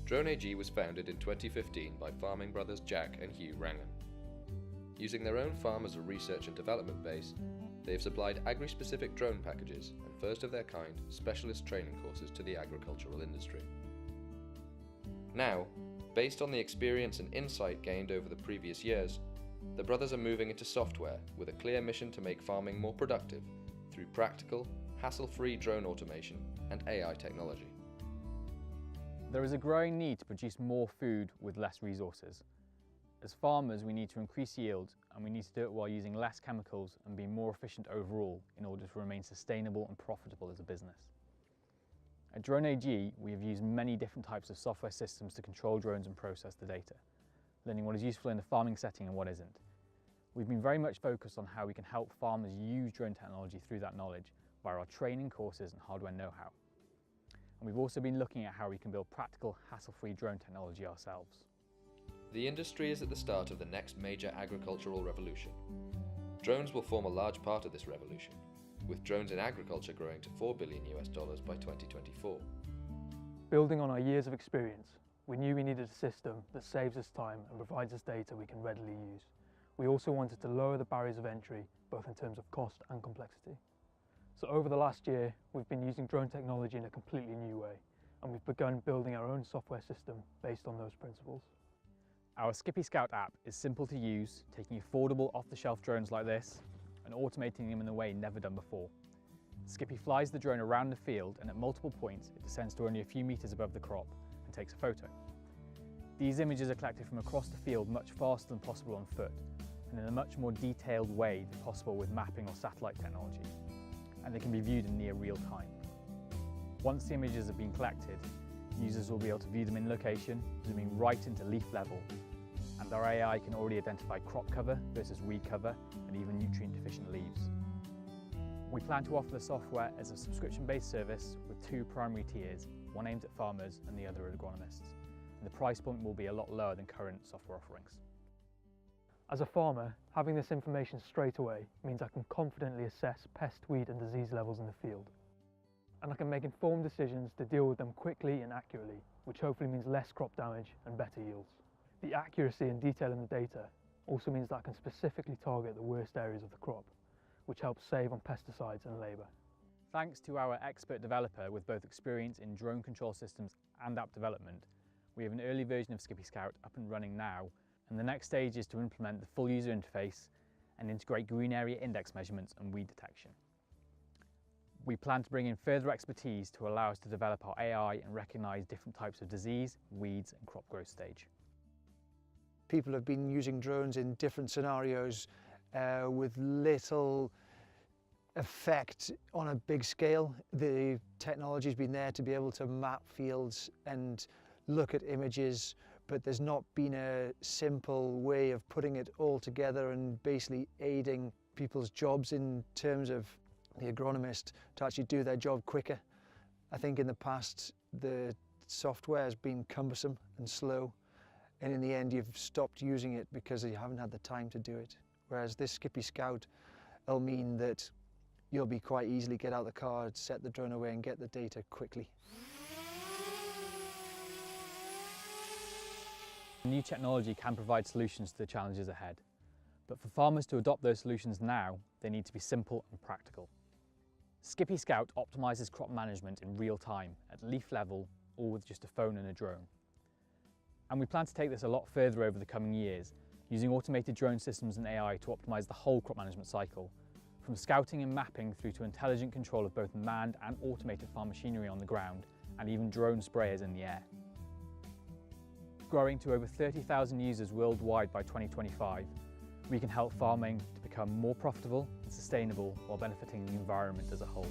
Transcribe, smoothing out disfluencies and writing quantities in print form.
Drone AG was founded in 2015 by farming brothers Jack and Hugh Rangan. Using their own farm as a research and development base, they have supplied agri-specific drone packages and first of their kind specialist training courses to the agricultural industry. Now, based on the experience and insight gained over the previous years, the brothers are moving into software with a clear mission to make farming more productive through practical, hassle-free drone automation and AI technology. There is a growing need to produce more food with less resources. As farmers, we need to increase yield, and we need to do it while using less chemicals and being more efficient overall in order to remain sustainable and profitable as a business. At Drone AG, we have used many different types of software systems to control drones and process the data, learning what is useful in a farming setting and what isn't. We've been very much focused on how we can help farmers use drone technology through that knowledge via our training courses and hardware know-how. And we've also been looking at how we can build practical, hassle-free drone technology ourselves. The industry is at the start of the next major agricultural revolution. Drones will form a large part of this revolution, with drones in agriculture growing to $4 billion by 2024. Building on our years of experience, we knew we needed a system that saves us time and provides us data we can readily use. We also wanted to lower the barriers of entry, both in terms of cost and complexity. So over the last year, we've been using drone technology in a completely new way, and we've begun building our own software system based on those principles. Our Skippy Scout app is simple to use, taking affordable off-the-shelf drones like this and automating them in a way never done before. Skippy flies the drone around the field, and at multiple points it descends to only a few meters above the crop and takes a photo. These images are collected from across the field much faster than possible on foot, and in a much more detailed way than possible with mapping or satellite technology, and they can be viewed in near real time. Once the images have been collected, users will be able to view them in location, zooming right into leaf level, and our AI can already identify crop cover versus weed cover and even nutrient deficient leaves. We plan to offer the software as a subscription-based service with two primary tiers, one aimed at farmers and the other at agronomists, and the price point will be a lot lower than current software offerings. As a farmer, having this information straight away means I can confidently assess pest, weed and disease levels in the field. And I can make informed decisions to deal with them quickly and accurately, which hopefully means less crop damage and better yields. The accuracy and detail in the data also means that I can specifically target the worst areas of the crop, which helps save on pesticides and labour. Thanks to our expert developer with both experience in drone control systems and app development, we have an early version of Skippy Scout up and running now, and the next stage is to implement the full user interface and integrate green area index measurements and weed detection. We plan to bring in further expertise to allow us to develop our AI and recognise different types of disease, weeds and crop growth stage. People have been using drones in different scenarios with little effect on a big scale. The technology's been there to be able to map fields and look at images, but there's not been a simple way of putting it all together and basically aiding people's jobs in terms of the agronomist to actually do their job quicker. I think in the past the software has been cumbersome and slow, and in the end you've stopped using it because you haven't had the time to do it. Whereas this Skippy Scout will mean that you'll be quite easily get out the car, set the drone away and get the data quickly. New technology can provide solutions to the challenges ahead, but for farmers to adopt those solutions now, they need to be simple and practical. Skippy Scout optimises crop management in real time, at leaf level, all with just a phone and a drone. And we plan to take this a lot further over the coming years, using automated drone systems and AI to optimise the whole crop management cycle, from scouting and mapping through to intelligent control of both manned and automated farm machinery on the ground, and even drone sprayers in the air. Growing to over 30,000 users worldwide by 2025, we can help farming to become more profitable and sustainable while benefiting the environment as a whole.